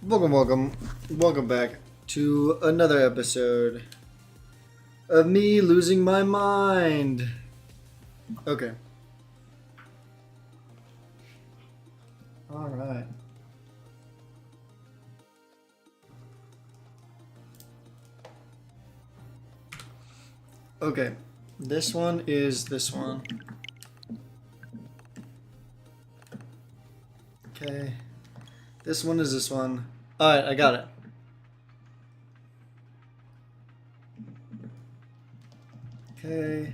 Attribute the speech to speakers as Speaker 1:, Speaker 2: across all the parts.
Speaker 1: Welcome back to another episode of me losing my mind. Okay. All right. Okay. This one is this one. Okay. This one is this one. All right, I got it. Okay.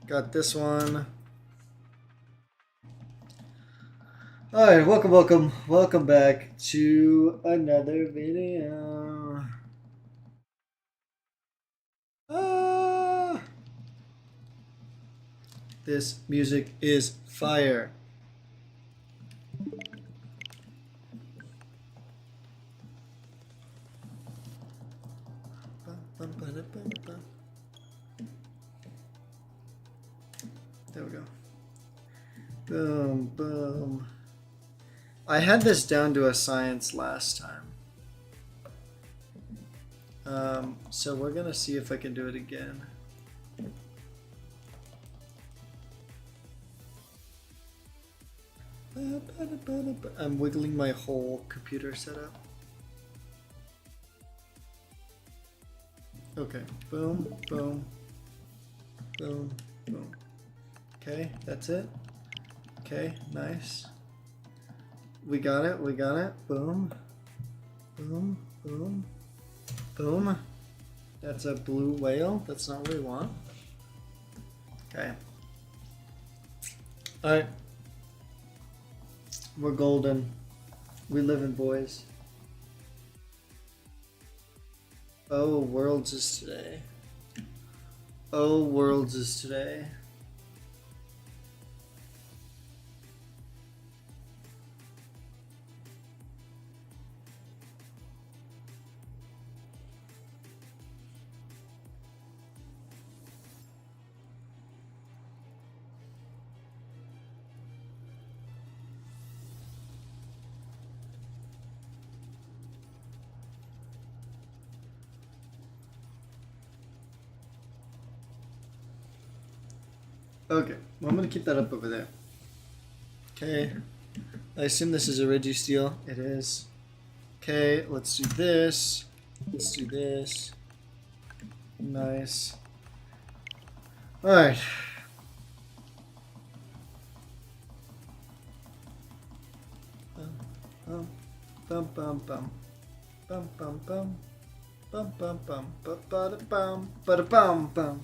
Speaker 1: Got this one. All right, welcome back to another video. Ah, this music is fire. There we go. Boom, boom. I had this down to a science last time. So we're gonna see if I can do it again. I'm wiggling my whole computer setup. Okay, boom, boom, boom, boom. Okay, that's it. Okay, nice. We got it, Boom, boom, boom, boom. That's a blue whale. That's not what we want. Okay. Alright. We're golden. We live in boys. Oh, Worlds is today. Oh, Worlds is today. Okay, well, I'm gonna keep that up over there. Okay, I assume this is a Registeel. It is. Okay, let's do this. Let's do this. Nice. Alright. Bum, bum, bum, bum. Bum, bum, bum. Bum, bum, bum. Ba-ba-da-bum. Ba-da-bum, bum.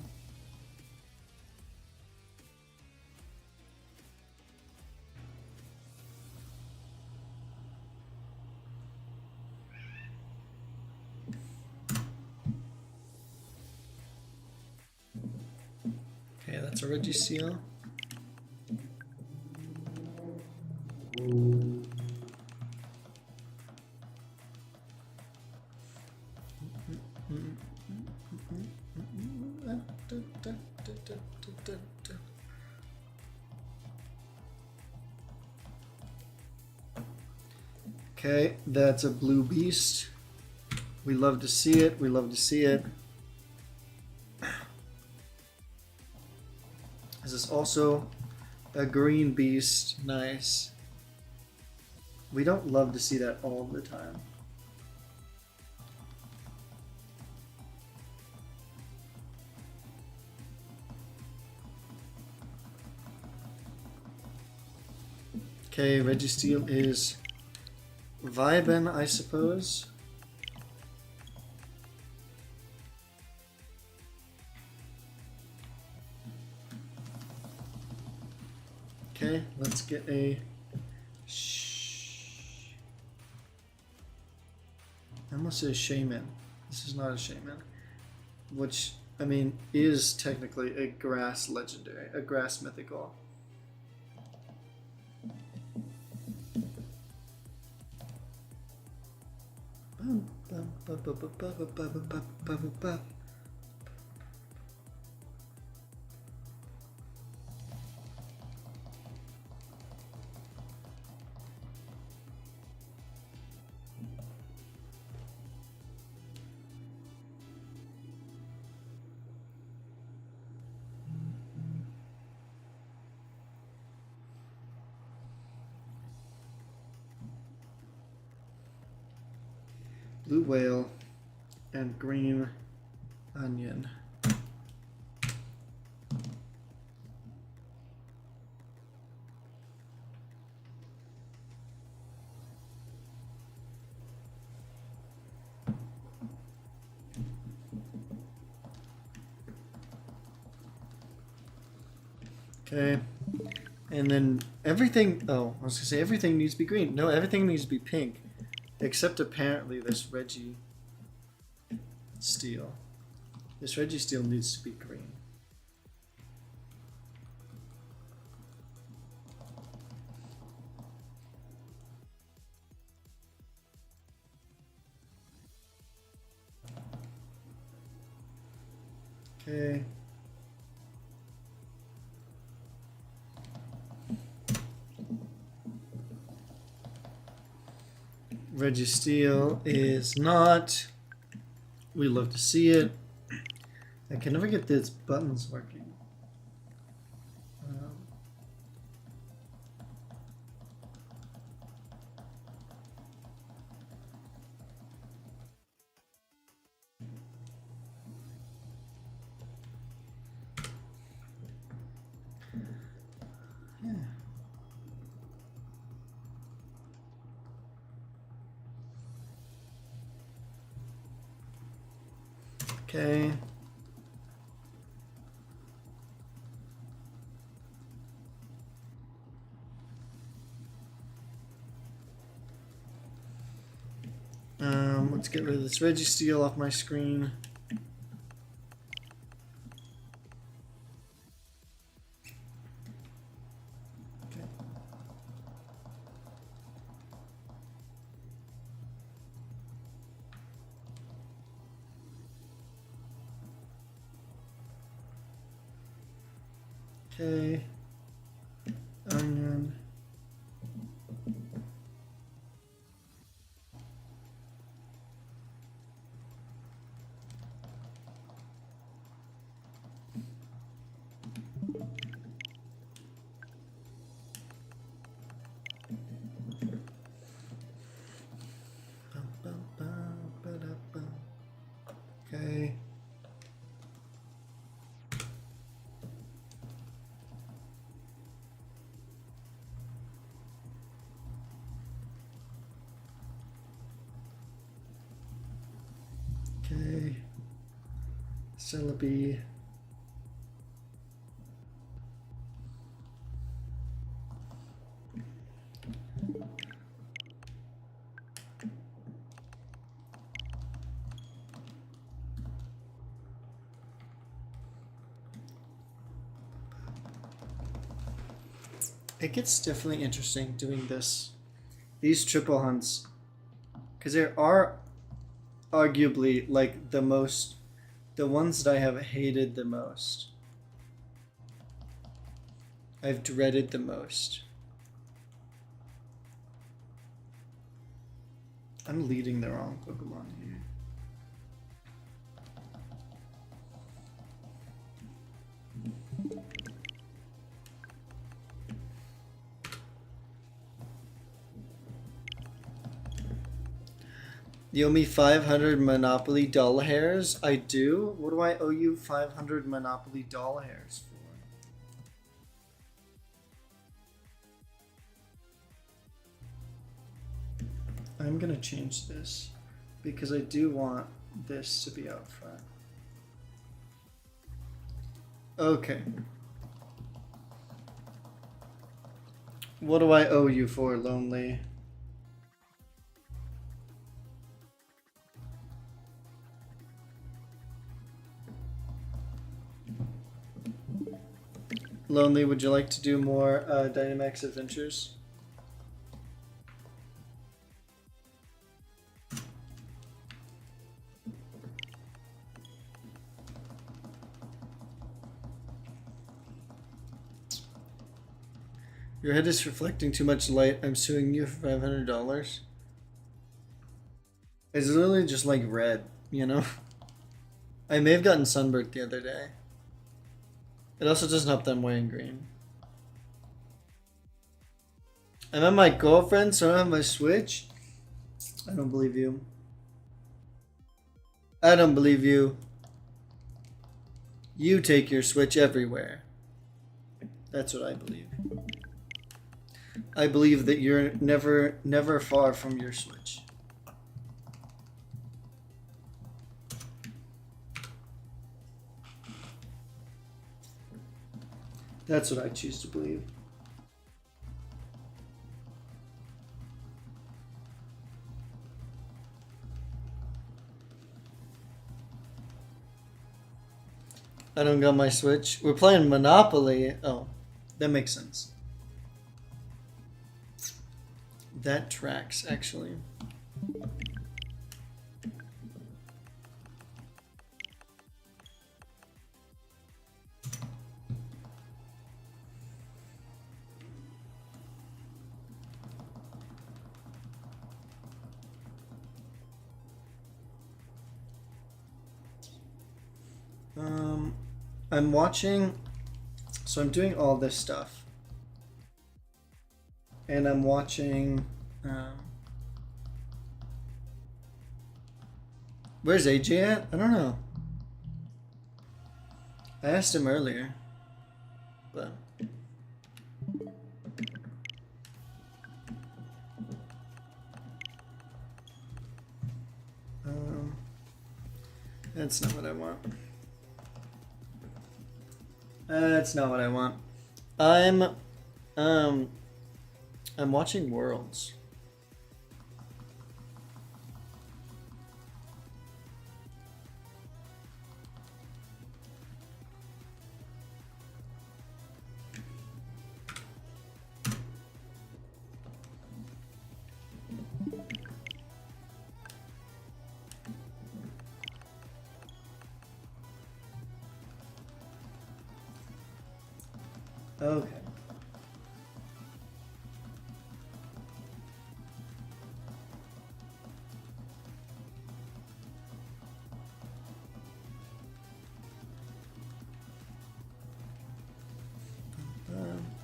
Speaker 1: Okay, that's a Registeel. Okay, that's a blue beast. We love to see it. We love to see it. This is also a green beast. Nice. We don't love to see that all the time. Okay, Registeel is vibin', I suppose. Okay, let's get a I almost say a shaman. This is not a shaman. Which, I mean, is technically a grass legendary, a grass mythical. blue whale, and green onion. Okay, and then everything, oh, I was gonna say everything needs to be green. No, everything needs to be pink, except apparently this Reggie Steel. This Reggie Steel needs to be green. Okay. Reggie Steel is not. We love to see it. I can never get these buttons working. Yeah. Okay. Let's get rid of this Reggie Steel off my screen. Okay. Onion. Okay. Okay. Celebi. It gets definitely interesting doing these triple hunts, because there are arguably like the ones that I have hated the most. I've dreaded the most. I'm leading the wrong Pokemon here. You owe me 500 Monopoly doll hairs? I do? What do I owe you 500 Monopoly doll hairs for? I'm gonna change this because I do want this to be out front. Okay. What do I owe you for, Lonely? Lonely, would you like to do more Dynamax adventures? Your head is reflecting too much light. I'm suing you for $500. It's literally just like red, you know? I may have gotten sunburned the other day. It also doesn't help that I'm wearing green. I met my girlfriend, so I don't have my Switch. I don't believe you. I don't believe you. You take your Switch everywhere. That's what I believe. I believe that you're never far from your Switch. That's what I choose to believe. I don't got my Switch. We're playing Monopoly. Oh, that makes sense. That tracks, actually. I'm watching, so I'm doing all this stuff, and I'm watching. Where's AJ at? I don't know. I asked him earlier, but that's not what I want. That's not what I want. I'm watching Worlds. Okay.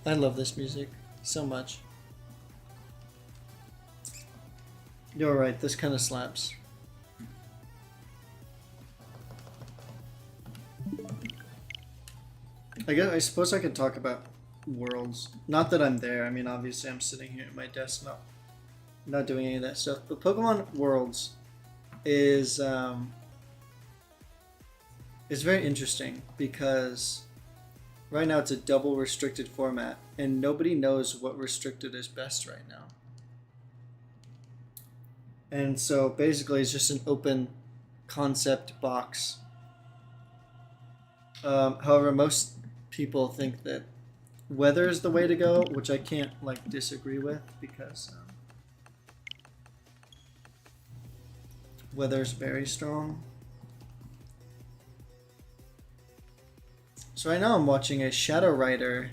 Speaker 1: I love this music so much. You're right, this kind of slaps. I suppose I could talk about Worlds. Not that I'm there. I mean, obviously I'm sitting here at my desk, not doing any of that stuff. But Pokemon Worlds is very interesting because right now it's a double restricted format, and nobody knows what restricted is best right now. And so basically it's just an open concept box. However, most people think that weather is the way to go, which I can't like disagree with because weather is very strong. So right now I'm watching a Shadow Rider.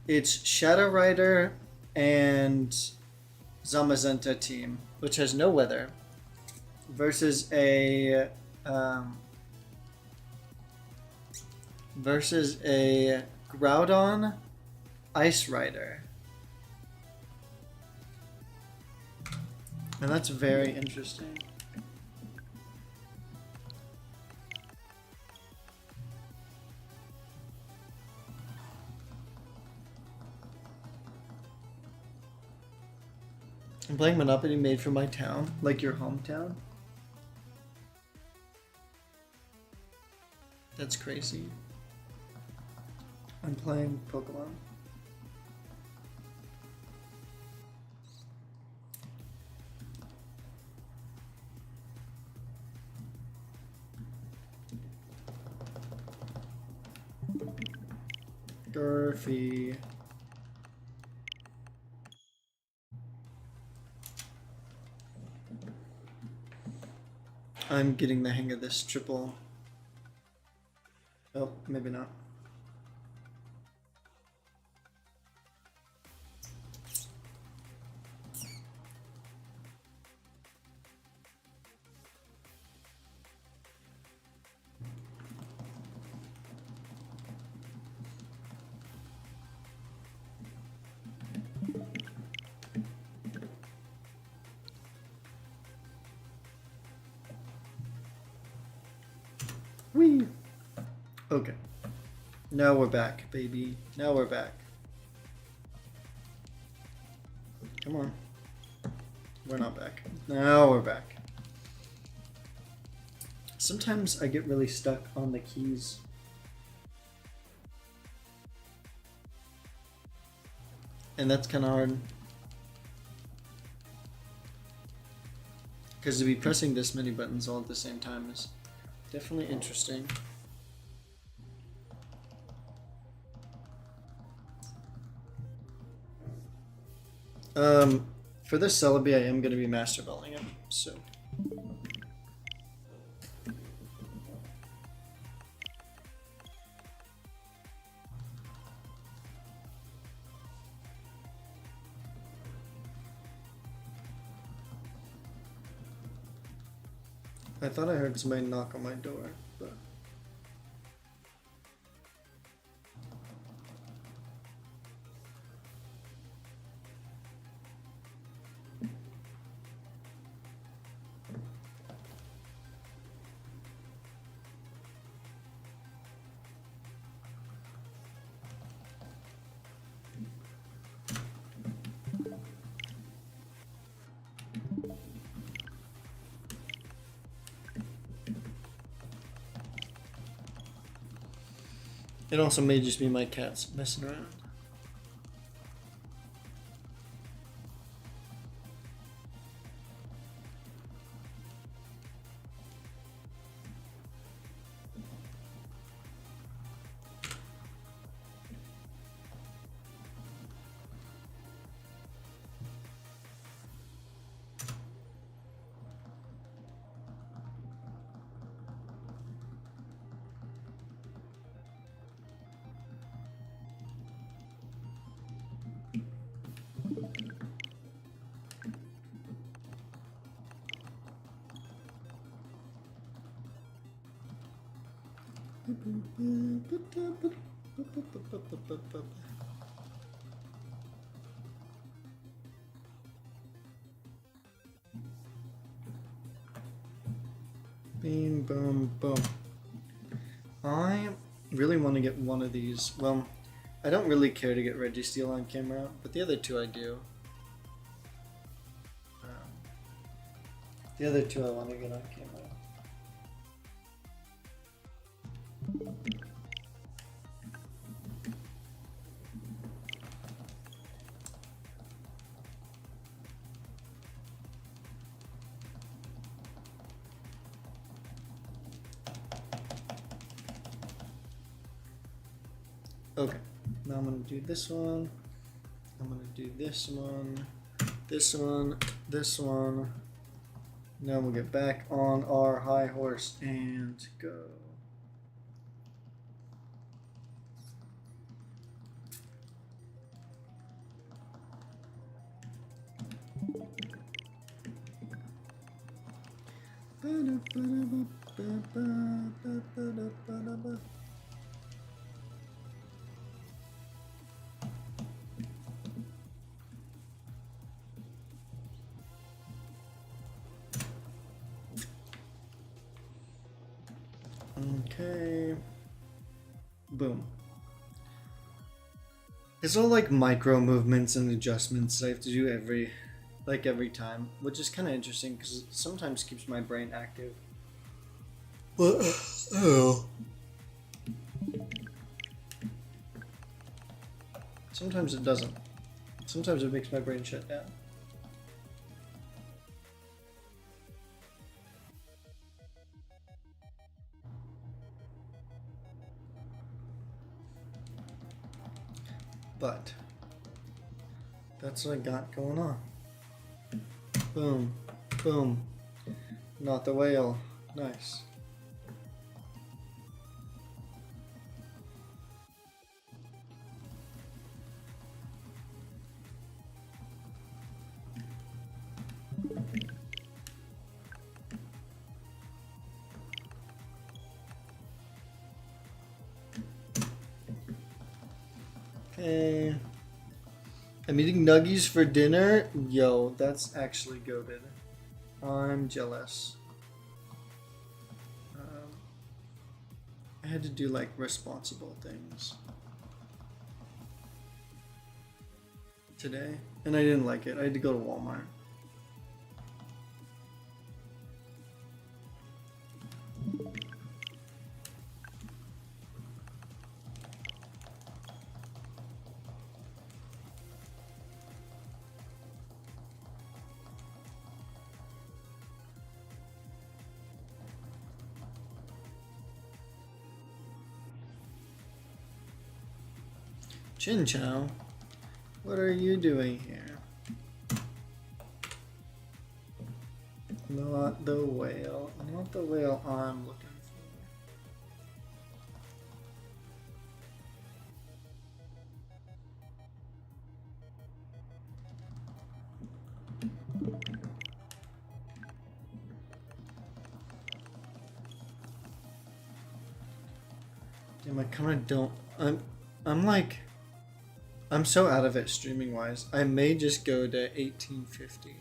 Speaker 1: It's Shadow Rider and Zamazenta team, which has no weather, versus a Groudon Ice Rider. And that's very interesting. I'm playing Monopoly made for my town, like your hometown. That's crazy. I'm playing Pokemon. Durfee. I'm getting the hang of this triple. Oh, maybe not. Okay. Now we're back, baby. Now we're back. Come on. We're not back. Now we're back. Sometimes I get really stuck on the keys. And that's kind of hard. Because to be pressing this many buttons all at the same time is definitely interesting. For this Celebi, I am going to be master belting him, so. I thought I heard somebody knock on my door, but. It also may just be my cats messing around. Boom, boom, boom. I really want to get one of these. Well, I don't really care to get Registeel on camera, but the other two I do. The other two I want to get on camera. Okay, now I'm going to do this one. I'm going to do this one, this one, this one. Now we'll get back on our high horse and go. Okay. Boom. It's all like micro movements and adjustments that I have to do every time, which is kind of interesting because it sometimes keeps my brain active. But oh. Sometimes it doesn't. Sometimes it makes my brain shut down. But that's what I got going on. Boom, boom. Not the whale. Nice. Okay. I'm eating nuggies for dinner. Yo, that's actually goated. I'm jealous. I had to do like responsible things today, and I didn't like it. I had to go to Walmart. Chin Chow, what are you doing here? Not the whale. Not the whale I'm looking for. Damn, I kind of don't. I'm like. I'm so out of it streaming wise. I may just go to 1850.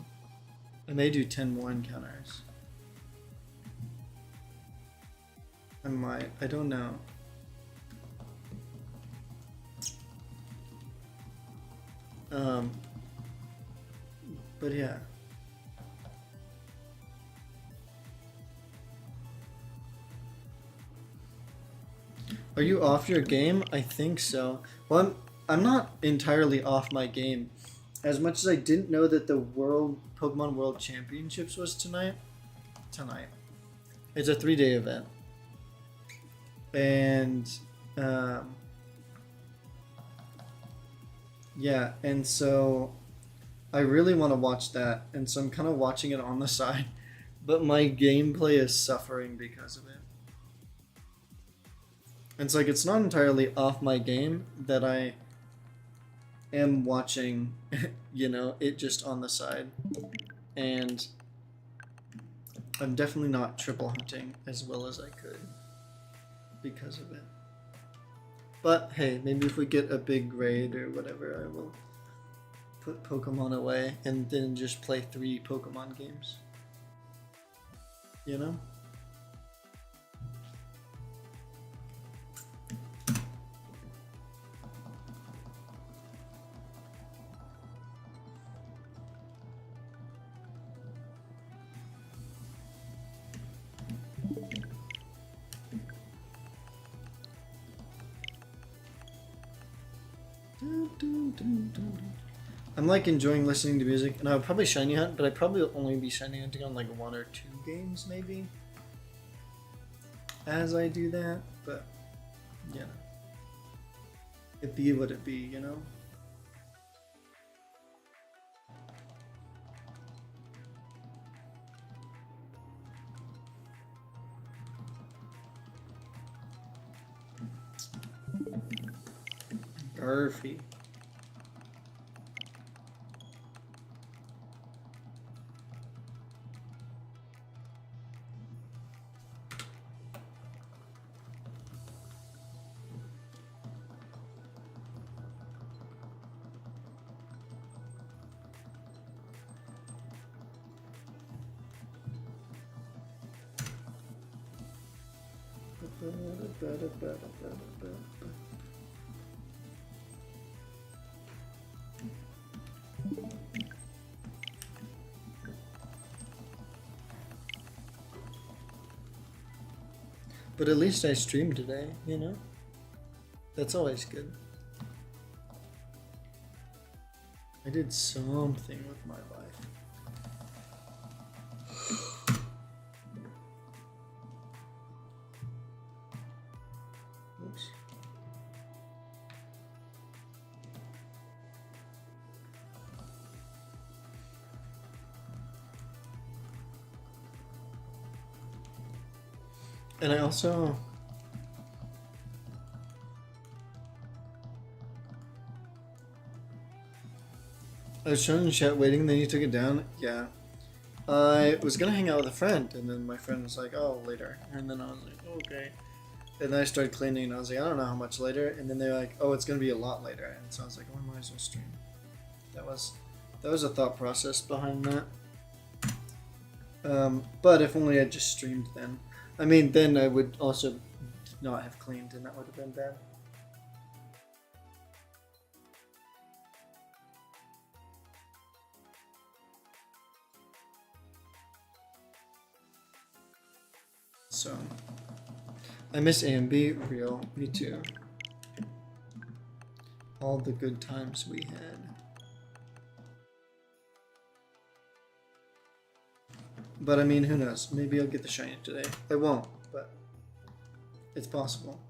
Speaker 1: I may do 10 more encounters. I might. I don't know. But yeah. Are you off your game? I think so. Well, I'm not entirely off my game. As much as I didn't know that the Pokemon World Championships was tonight. It's a 3-day event. And yeah, and so I really want to watch that, and so I'm kind of watching it on the side, but my gameplay is suffering because of it. And it's like it's not entirely off my game that I am watching, you know, it just on the side, and I'm definitely not triple hunting as well as I could because of it. But hey, maybe if we get a big raid or whatever, I will put Pokemon away and then just play 3 Pokemon games. You know? I'm like enjoying listening to music, and I would probably shiny hunt, but I'd probably only be shiny hunting on like 1 or 2 games maybe as I do that, but yeah, it be what it be, you know? Garfy. But at least I streamed today, you know? That's always good. I did something with my life. Oops. And I also... I was showing the chat waiting, then you took it down. Yeah. I was gonna hang out with a friend, and then my friend was like, oh, later. And then I was like, oh, okay. And then I started cleaning, and I was like, I don't know how much later. And then they're like, oh, it's gonna be a lot later. And so I was like, oh, I might as well stream. That was a thought process behind that. But if only I just streamed then. I mean, then I would also not have cleaned, and that would have been bad. So, I miss A and B, real, me too. All the good times we had. But I mean, who knows? Maybe I'll get the shiny today. I won't, but it's possible.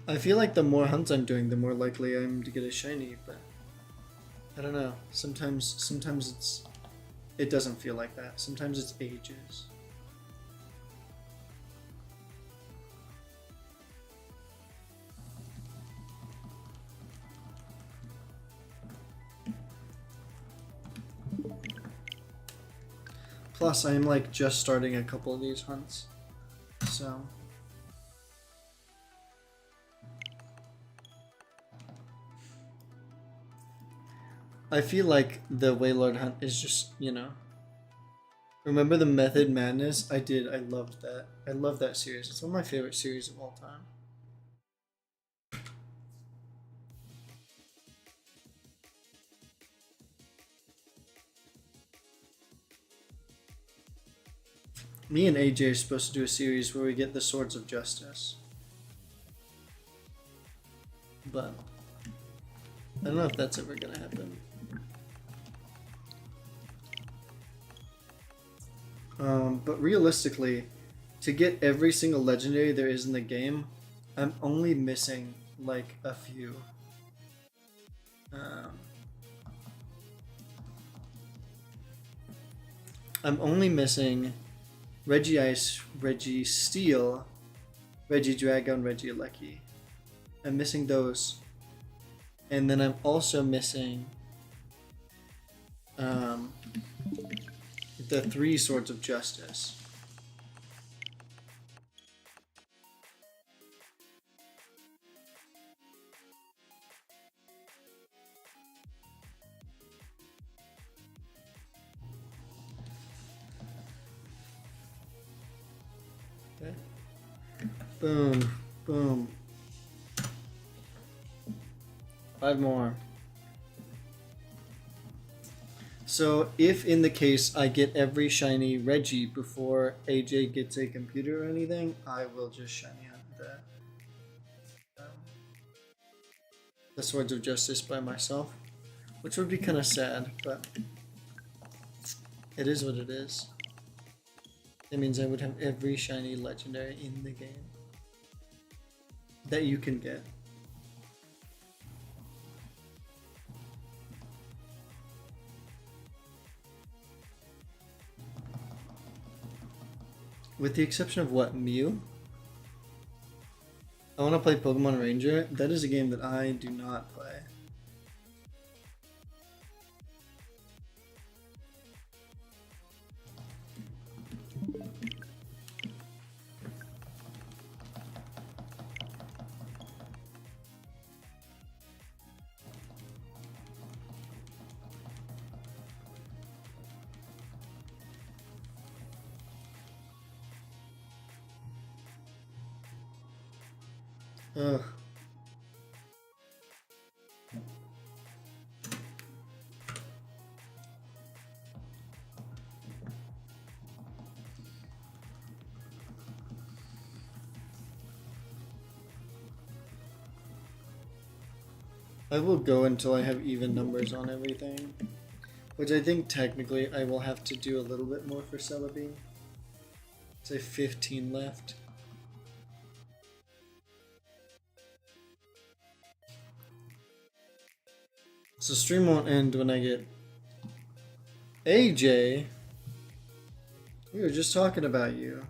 Speaker 1: I feel like the more hunts I'm doing, the more likely I am to get a shiny, but I don't know. Sometimes it doesn't feel like that. Sometimes it's ages. Plus, I'm like just starting a couple of these hunts, so. I feel like the Waylord hunt is just, you know. Remember the Method Madness? I did. I loved that. I love that series. It's one of my favorite series of all time. Me and AJ are supposed to do a series where we get the Swords of Justice. But I don't know if that's ever gonna happen. But realistically, to get every single legendary there is in the game, I'm only missing like a few. I'm only missing Regice, Registeel, Regidragon, Regieleki. I'm missing those. And then I'm also missing the 3 Swords of Justice. Okay. Boom, boom. 5 more. So if in the case I get every shiny Reggie before AJ gets a computer or anything, I will just shiny hunt the Swords of Justice by myself, which would be kind of sad, but it is what it is. That means I would have every shiny legendary in the game that you can get. With the exception of what, Mew? I want to play Pokemon Ranger. That is a game that I do not play. Ugh. I will go until I have even numbers on everything, which I think technically I will have to do a little bit more for Celebi. Say 15 left. So stream won't end when I get AJ. We were just talking about you.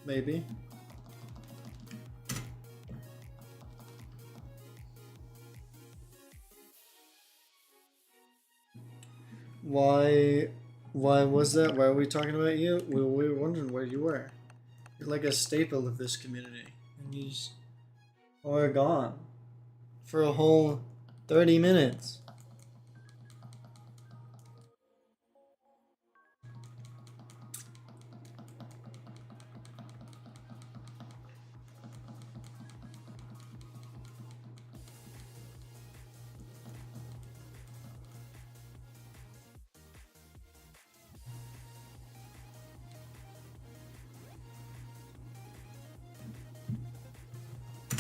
Speaker 1: Maybe. Why was that? Why are we talking about you? We were wondering where you were. You're like a staple of this community. And you just are gone for a whole 30 minutes.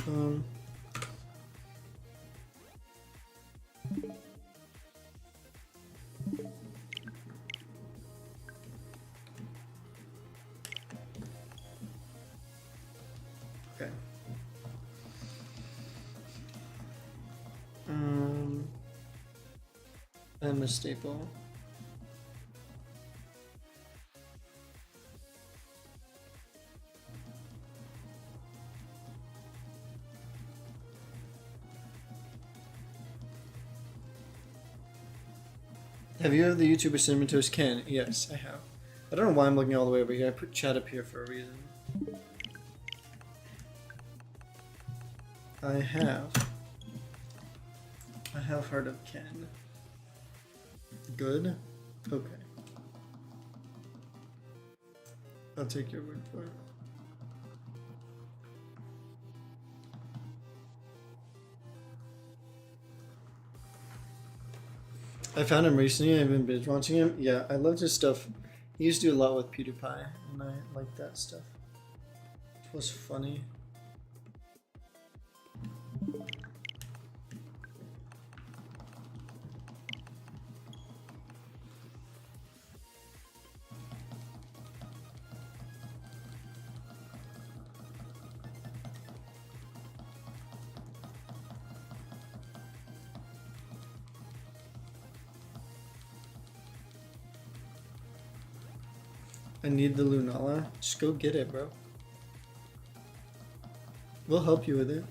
Speaker 1: Um, okay. I'm a staple. Have you heard of the YouTuber Cinnamon Toast Ken? Yes, I have. I don't know why I'm looking all the way over here. I put chat up here for a reason. I have heard of Ken. Good? Okay. I'll take your word for it. I found him recently. I've been binge watching him. Yeah, I loved his stuff. He used to do a lot with PewDiePie, and I liked that stuff. It was funny. I need the Lunala. Just go get it, bro. We'll help you with it.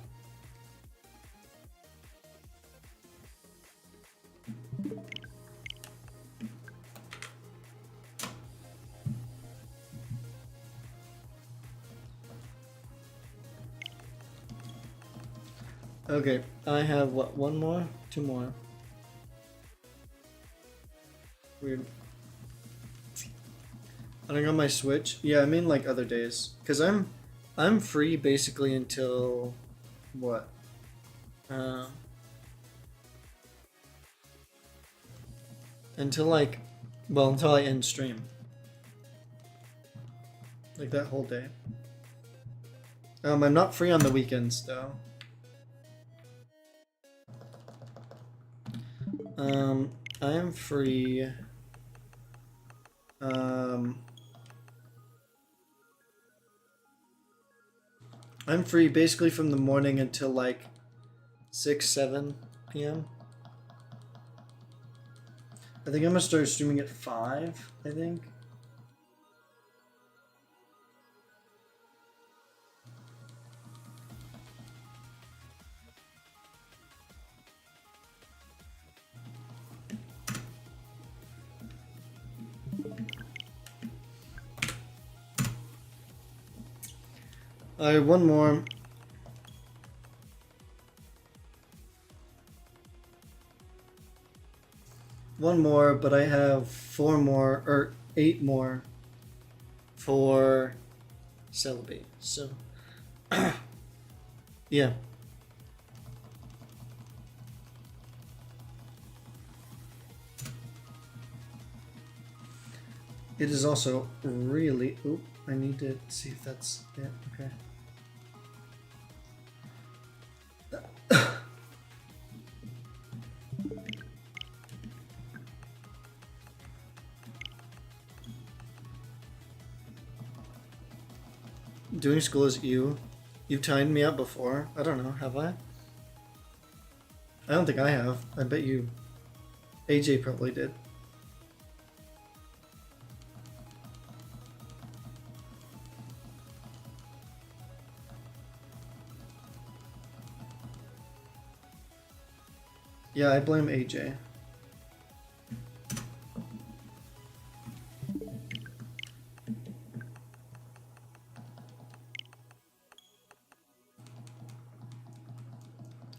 Speaker 1: Okay, I have what? One more? Two more. Weird. I don't got my Switch. Yeah, I mean like other days, cause I'm free basically until what? Until like, well, until I end stream. Like that whole day. I'm not free on the weekends though. I am free. I'm free basically from the morning until like 6, 7 p.m. I think I'm gonna start streaming at 5, I think. Alright, one more. One more, but I have 4 more, or 8 more for Celebi. So, yeah. It is also really... Oop, I need to see if that's it. Okay. Doing school is you. You've timed me up before. I don't know, have I? I don't think I have. I bet you. AJ probably did. Yeah, I blame AJ.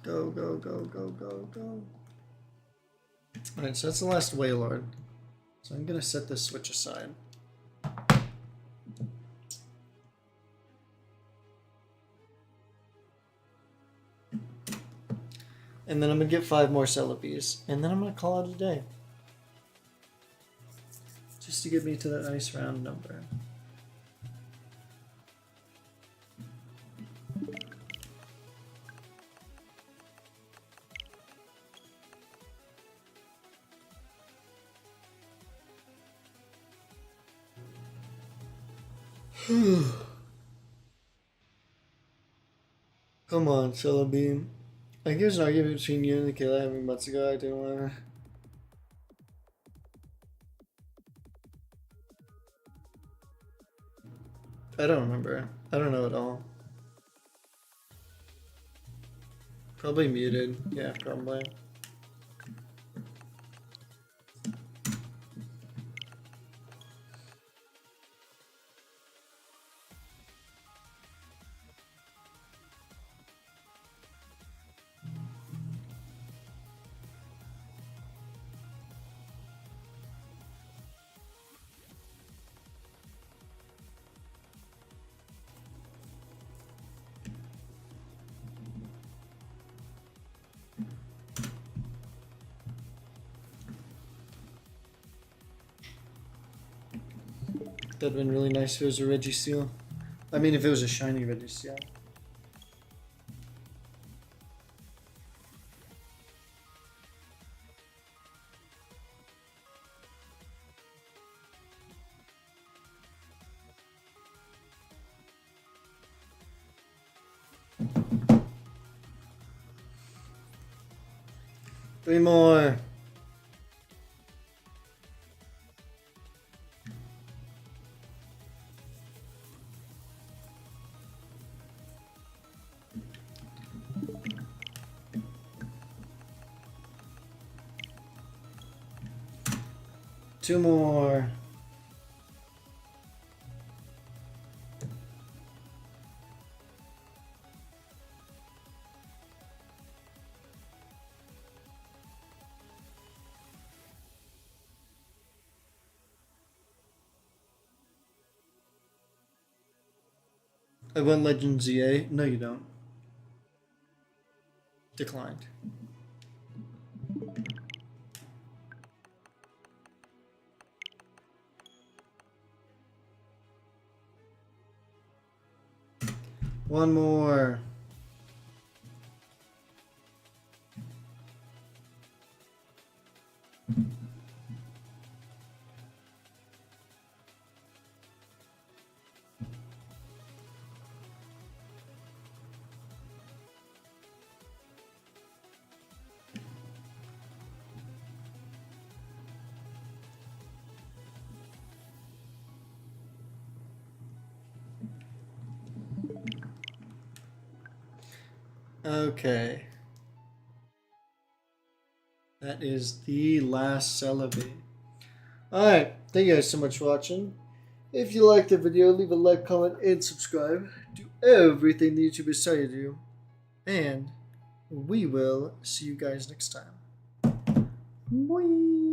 Speaker 1: Go, go, go, go, go, go. Alright, so that's the last Wailord. So I'm gonna set this switch aside. And then I'm gonna get 5 more Celebis. And then I'm gonna call it a day. Just to get me to that nice round number. Come on, Celebi. I guess an argument between you and the killer having months ago. I didn't want to. I don't remember. I don't know at all. Probably muted. Yeah, probably. That'd been really nice if it was a Registeel. I mean, if it was a shiny Registeel. Three more. Two more. I want Legend ZA. No, you don't. Declined. One more. Okay. That is the last Celebi. Alright, thank you guys so much for watching. If you liked the video, leave a like, comment, and subscribe. Do everything the YouTubers tell you to do. And we will see you guys next time. Bye.